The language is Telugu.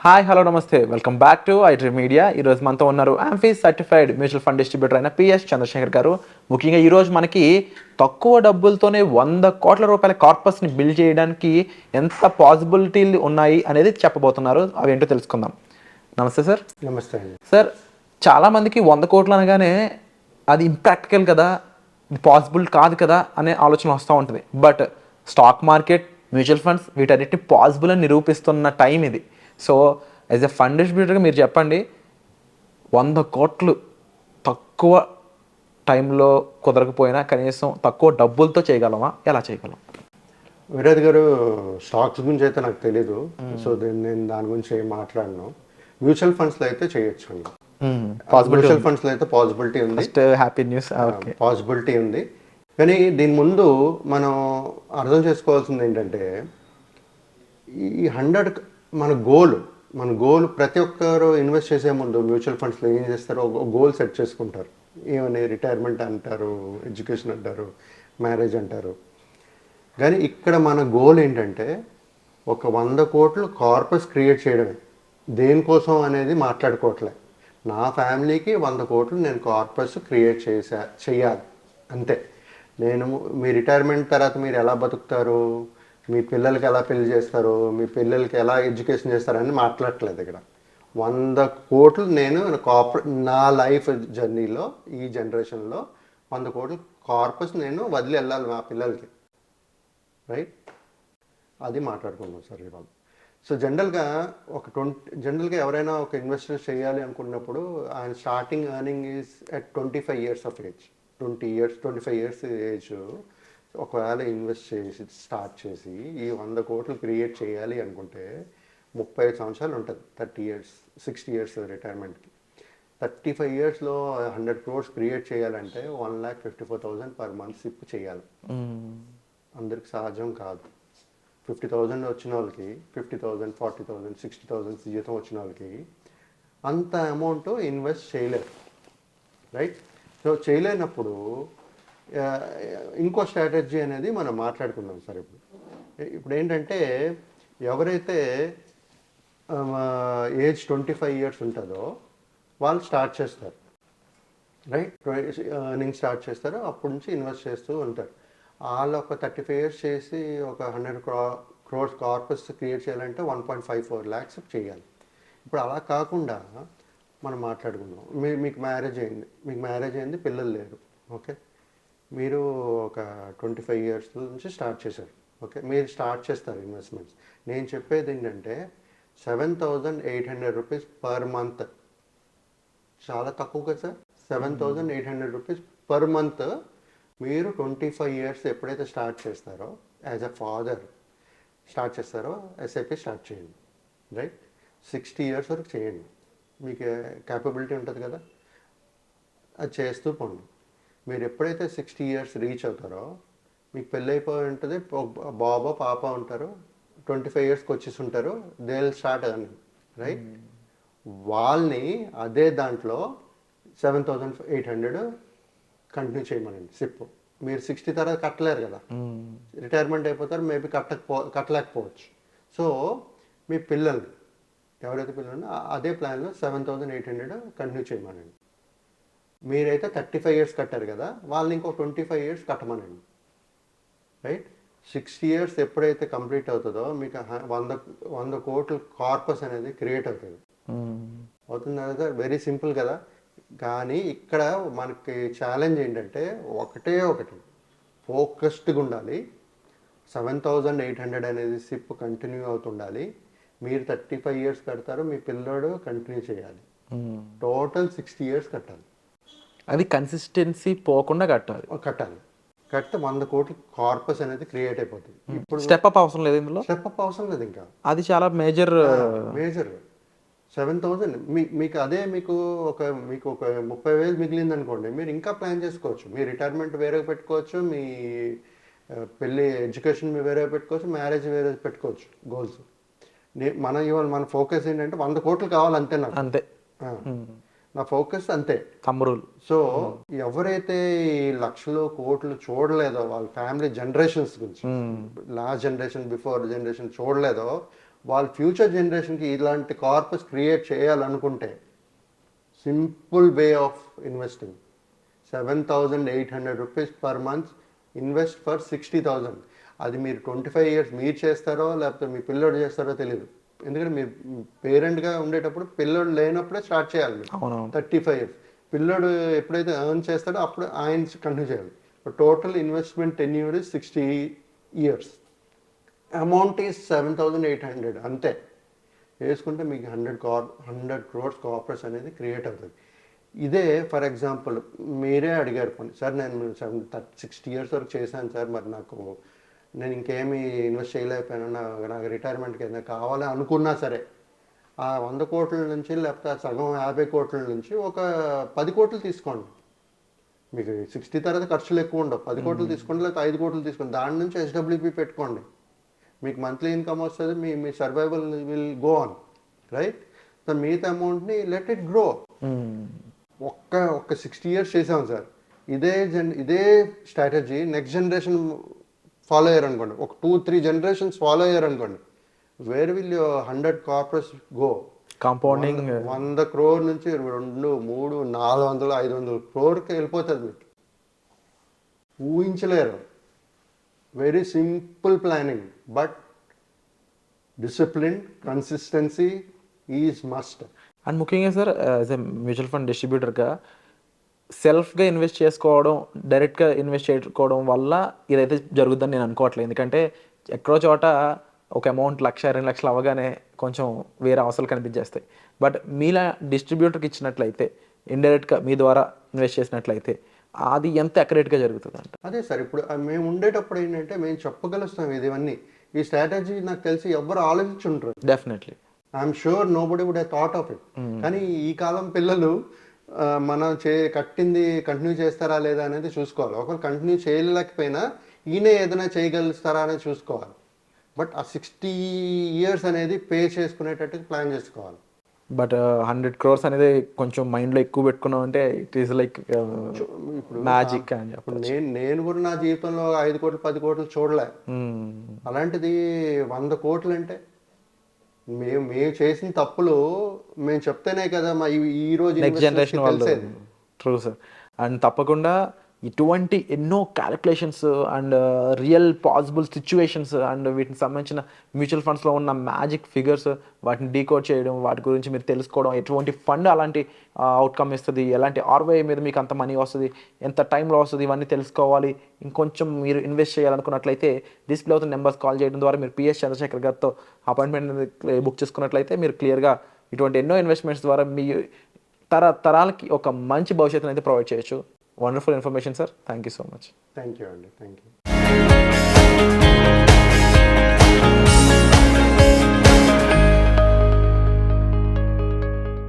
హాయ్ హలో నమస్తే welcome back to iDream media. ఈరోజు మనతో ఉన్నారు amphi certified mutual fund distributor అయిన పిఎస్ చంద్రశేఖర్ గారు. ముఖ్యంగా ఈరోజు మనకి తక్కువ డబ్బులతోనే 100 కోట్ల రూపాయల కార్పస్ని బిల్డ్ చేయడానికి ఎంత పాసిబిలిటీలు ఉన్నాయి అనేది చెప్పబోతున్నారు. అవి ఏంటో తెలుసుకుందాం. నమస్తే సార్. నమస్తే అండి. సార్, చాలామందికి 100 కోట్లు అనగానే అది ఇంప్రాక్టికల్ కదా, ఇది పాసిబుల్ కాదు కదా అనే ఆలోచన వస్తూ ఉంటుంది. But stock market, mutual funds వీటన్నిటిని పాసిబుల్ అని నిరూపిస్తున్న టైం ఇది. సో యాజ్ ఎ ఫండ్ డిస్ట్రిబ్యూటర్గా మీరు చెప్పండి, 100 కోట్లు తక్కువ టైంలో కుదరకపోయినా కనీసం తక్కువ డబ్బులతో చేయగలమా? ఎలా చేయగలం? విరాజ్ గారు, స్టాక్స్ గురించి అయితే నాకు తెలీదు. సో నేను దాని గురించి ఏం మాట్లాడను. మ్యూచువల్ ఫండ్స్లో అయితే చేయొచ్చు అండి. మ్యూచువల్ ఫండ్స్లో అయితే పాసిబిలిటీ ఉంది. Happy news. పాసిబిలిటీ ఉంది. కానీ దీని ముందు మనం అర్థం చేసుకోవాల్సింది ఏంటంటే, ఈ 100 మన గోల్ ప్రతి ఒక్కరు ఇన్వెస్ట్ చేసే ముందు మ్యూచువల్ ఫండ్స్లో ఏం చేస్తారో ఒక గోల్ సెట్ చేసుకుంటారు. ఏమని రిటైర్మెంట్ అంటారు, ఎడ్యుకేషన్ అంటారు, మ్యారేజ్ అంటారు. కానీ ఇక్కడ మన గోల్ ఏంటంటే ఒక 100 కోట్లు కార్పస్ క్రియేట్ చేయడమే. దేనికోసం అనేది మాట్లాడుకోవట్లే. నా ఫ్యామిలీకి 100 కోట్లు నేను కార్పస్ క్రియేట్ చేయాలి అంతే. నేను మీ రిటైర్మెంట్ తర్వాత మీరు ఎలా బతుకుతారు, మీ పిల్లలకి ఎలా పెళ్లి చేస్తారు, మీ పిల్లలకి ఎలా ఎడ్యుకేషన్ చేస్తారని మాట్లాడట్లేదు ఇక్కడ. 100 కోట్లు నేను నా లైఫ్ జర్నీలో, ఈ జనరేషన్లో 100 కోట్లు కార్పస్ నేను వదిలి వెళ్ళాలి మా పిల్లలకి. రైట్, అది మాట్లాడుకున్నాం సార్ ఇవాళ. సో జనరల్గా ఎవరైనా ఒక ఇన్వెస్టర్ చేయాలి అనుకున్నప్పుడు ఆయన starting earning is at 25 years of age. 25 years age ఒకవేళ ఇన్వెస్ట్ చేసి స్టార్ట్ చేసి ఈ 100 కోట్లు క్రియేట్ చేయాలి అనుకుంటే 35 సంవత్సరాలు ఉంటుంది. 60 years రిటైర్మెంట్కి. 35 yearsలో 100 crores క్రియేట్ చేయాలంటే 1,54,000 per month సిప్ చేయాలి. అందరికి సహజం కాదు. 50,000 వచ్చిన వాళ్ళకి 50,000, 40,000, 60,000 జీతం వచ్చిన వాళ్ళకి అంత అమౌంట్ ఇన్వెస్ట్ చేయలేరు. రైట్. సో చేయలేనప్పుడు ఇంకో స్ట్రాటజీ అనేది మనం మాట్లాడుకుందాం సార్. ఇప్పుడు ఏంటంటే ఎవరైతే ఏజ్ 25 years ఉంటుందో వాళ్ళు స్టార్ట్ చేస్తారు. రైట్, ఎర్నింగ్ స్టార్ట్ చేస్తారు. అప్పటి నుంచి ఇన్వెస్ట్ చేస్తూ ఉంటారు. వాళ్ళు ఒక 35 years చేసి ఒక 100 crores కార్పస్ క్రియేట్ చేయాలంటే 1.54 lakhs చేయాలి. ఇప్పుడు అలా కాకుండా మనం మాట్లాడుకుందాం. మీకు మ్యారేజ్ అయింది, పిల్లలు లేరు. ఓకే, మీరు ఒక 25 years నుంచి స్టార్ట్ చేశారు. ఓకే, మీరు స్టార్ట్ చేస్తారు ఇన్వెస్ట్మెంట్స్. నేను చెప్పేది ఏంటంటే 7,800 rupees పర్ మంత్. చాలా తక్కువ కదా సార్. 7,800 rupees పర్ మంత్ మీరు 25 years ఎప్పుడైతే స్టార్ట్ చేస్తారో, యాజ్ అ ఫాదర్ స్టార్ట్ చేస్తారో ఎస్ఐపి స్టార్ట్ చేయండి. రైట్, 60 years వరకు చేయండి. మీకు క్యాపబిలిటీ ఉంటుంది కదా, అది చేస్తూ పోండి. మీరు ఎప్పుడైతే 60 years రీచ్ అవుతారో మీకు పెళ్ళి అయిపోయి ఉంటుంది, బాబా పాప ఉంటారు, 25 yearsకి వచ్చేసి ఉంటారు. They will start earning. Right, వాళ్ళని అదే దాంట్లో 7,800 కంటిన్యూ చేయమనండి సిప్. మీరు 60 తర్వాత కట్టలేరు కదా, రిటైర్మెంట్ అయిపోతారు, మేబీ కట్టలేకపోవచ్చు. సో మీ పిల్లలు ఎవరైతే పిల్లలు అదే ప్లాన్లో 7,800 కంటిన్యూ చేయమనండి. మీరైతే 35 years కట్టారు కదా, వాళ్ళని ఇంకో 25 years కట్టమనండి. రైట్, 60 years ఎప్పుడైతే కంప్లీట్ అవుతుందో మీకు 100 కోట్ల కార్పస్ అనేది క్రియేట్ అవుతుంది. అవుతుంది కదా, వెరీ సింపుల్ కదా. కానీ ఇక్కడ మనకి ఛాలెంజ్ ఏంటంటే ఒకటి ఫోకస్డ్గా ఉండాలి. 7,800 అనేది సిప్ కంటిన్యూ అవుతుండాలి. మీరు 35 years కడతారు, మీ పిల్లోడు కంటిన్యూ చేయాలి. టోటల్ 60 years కట్టాలి. అది కన్సిస్టెన్సీ పోకుండా కట్టాలి. కడితే 100 కోట్ల కార్పస్ అనేది క్రియేట్ అయిపోతుంది. ఇప్పుడు స్టెప్ అప్ అవసరం లేదు, ఇందులో స్టెప్ అప్ అవసరం లేదు. ఇంకా అది చాలా మేజర్ 7,000 మీకు అదే మీకు ఒక 30,000 మిగిలింది అనుకోండి, మీరు ఇంకా ప్లాన్ చేసుకోవచ్చు. మీ రిటైర్మెంట్ వేరే పెట్టుకోవచ్చు, మీ పెళ్ళి ఎడ్యుకేషన్ వేరే పెట్టుకోవచ్చు, మ్యారేజ్ వేరే పెట్టుకోవచ్చు గోల్స్. ఇవాళ మన ఫోకస్ ఏంటంటే 100 కోట్లు కావాలి అంతే నాకు. అంతే. నా ఫోకస్ అంతే. Thumb rule. సో ఎవరైతే ఈ లక్షలు కోట్లు చూడలేదో వాళ్ళ ఫ్యామిలీ జనరేషన్స్ గురించి, లాస్ట్ జనరేషన్ బిఫోర్ జనరేషన్ చూడలేదో, వాళ్ళ ఫ్యూచర్ జనరేషన్కి ఇలాంటి కార్పస్ క్రియేట్ చేయాలనుకుంటే simple way of investing 7,800 rupees per month invest for 60,000. అది మీరు 25 ఇయర్స్ మీరు చేస్తారో లేకపోతే మీ పిల్లోడు చేస్తారో తెలియదు. ఎందుకంటే మీరు పేరెంట్గా ఉండేటప్పుడు పిల్లోడు లేనప్పుడే స్టార్ట్ చేయాలి మీరు. 35 ఇయర్స్ పిల్లోడు ఎప్పుడైతే ఎర్న్ చేస్తాడో అప్పుడు ఆయన కంటిన్యూ చేయాలి. Total investment tenure is 60 years. Amount is 7,800 అంతే. వేసుకుంటే మీకు 100 crores కార్పొరేట్స్ అనేది క్రియేట్ అవుతుంది. ఇదే ఫర్ ఎగ్జాంపుల్ మీరే అడిగారు కొన్ని సార్, నేను 60 ఇయర్స్ వరకు చేశాను సార్, మరి నేను ఇంకేమీ ఇన్వెస్ట్ చేయలేకపోయాను, నాకు రిటైర్మెంట్కి ఏదైనా కావాలి అనుకున్నా సరే, ఆ 100 కోట్ల నుంచి లేకపోతే సగం 50 కోట్ల నుంచి ఒక 10 కోట్లు తీసుకోండి. మీకు 60 తర్వాత ఖర్చులు ఎక్కువ ఉండవు. 10 కోట్లు తీసుకోండి లేకపోతే 5 కోట్లు తీసుకోండి. దాని నుంచి SWP పెట్టుకోండి. మీకు మంత్లీ ఇన్కమ్ వస్తుంది, మీ survival will go on, right? So మిగతా అమౌంట్ని లెట్ ఇట్ గ్రో. ఒక్క 60 ఇయర్స్ చేసాం సార్, ఇదే స్ట్రాటజీ నెక్స్ట్ జనరేషన్ ఫాలో అయ్యారనుకోండి, ఒక 2-3 జనరేషన్స్ ఫాలో అయ్యారనుకోండి, where will 100 corporates go? Compounding 100 crore నుంచి 2, 3, 400, 500 crore వెళ్ళిపోతుంది. మీకు ఊహించలేరు. Very simple planning, but discipline, consistency is must. And ముఖ్యంగా sir as a mutual fund డిస్ట్రిబ్యూటర్గా సెల్ఫ్గా ఇన్వెస్ట్ చేసుకోవడం, డైరెక్ట్గా ఇన్వెస్ట్ చేసుకోవడం వల్ల ఇదైతే జరుగుద్దని నేను అనుకోవట్లేదు. ఎందుకంటే ఎక్కడో చోట ఒక అమౌంట్ 1,00,000, 2 లక్షలు అవ్వగానే కొంచెం వేరే అవసరాలు కనిపించేస్తాయి. బట్ మీలా డిస్ట్రిబ్యూటర్కి ఇచ్చినట్లయితే, ఇండైరెక్ట్గా మీ ద్వారా ఇన్వెస్ట్ చేసినట్లయితే అది ఎంత అక్యురేట్గా జరుగుతుంది అంట? అదే సార్, ఇప్పుడు మేము ఉండేటప్పుడు ఏంటంటే మేము చెప్పగలుస్తాం ఇవన్నీ. ఈ స్ట్రాటజీ నాకు తెలిసి ఎవ్వరు ఆలోచించుంటారు. Definitely I'm sure nobody would have thought of it. కానీ ఈ కాలం పిల్లలు మనం కట్టింది కంటిన్యూ చేస్తారా లేదా అనేది చూసుకోవాలి. ఒకవేళ కంటిన్యూ చేయలేకపోయినా ఈయనే ఏదైనా చేయగలుగుతారా అనేది చూసుకోవాలి. బట్ ఆ 60 ఇయర్స్ అనేది పే చేసుకునేటట్టు ప్లాన్ చేసుకోవాలి. బట్ 100 crores అనేది కొంచెం మైండ్లో ఎక్కువ పెట్టుకున్నాం అంటే ఇట్ ఈస్ లైక్ ఇప్పుడు మ్యాజిక్ అని ఇప్పుడు నేను కూడా నా జీవితంలో 5 కోట్లు 10 కోట్లు చూడలే. అలాంటిది 100 కోట్లు అంటే మేము చేసిన తప్పులు మేము చెప్తేనే కదా మా ఈ రోజు నెక్స్ట్ జనరేషన్ వాళ్ళు. True sir. అండ్ తప్పకుండా ఇటువంటి ఎన్నో calculations and real possible situations and వీటికి సంబంధించిన మ్యూచువల్ ఫండ్స్లో ఉన్న మ్యాజిక్ ఫిగర్స్, వాటిని డీకోడ్ చేయడం, వాటి గురించి మీరు తెలుసుకోవడం, ఎటువంటి ఫండ్ అలాంటి అవుట్కమ్ ఇస్తుంది, ఎలాంటి ROI మీద మీకు అంత మనీ వస్తుంది, ఎంత టైంలో వస్తుంది, ఇవన్నీ తెలుసుకోవాలి. ఇంకొంచెం మీరు ఇన్వెస్ట్ చేయాలనుకున్నట్లయితే డిస్ప్లే అవుతున్న నెంబర్స్ కాల్ చేయడం ద్వారా మీరు PS చంద్రశేఖర్ గారితో అపాయింట్మెంట్ బుక్ చేసుకున్నట్లయితే మీరు క్లియర్గా ఇటువంటి ఎన్నో ఇన్వెస్ట్మెంట్స్ ద్వారా మీ తరాలకి ఒక మంచి భవిష్యత్తును అయితే ప్రొవైడ్ చేయొచ్చు. Wonderful information sir. Thank you so much. Thank you అండి. Thank you.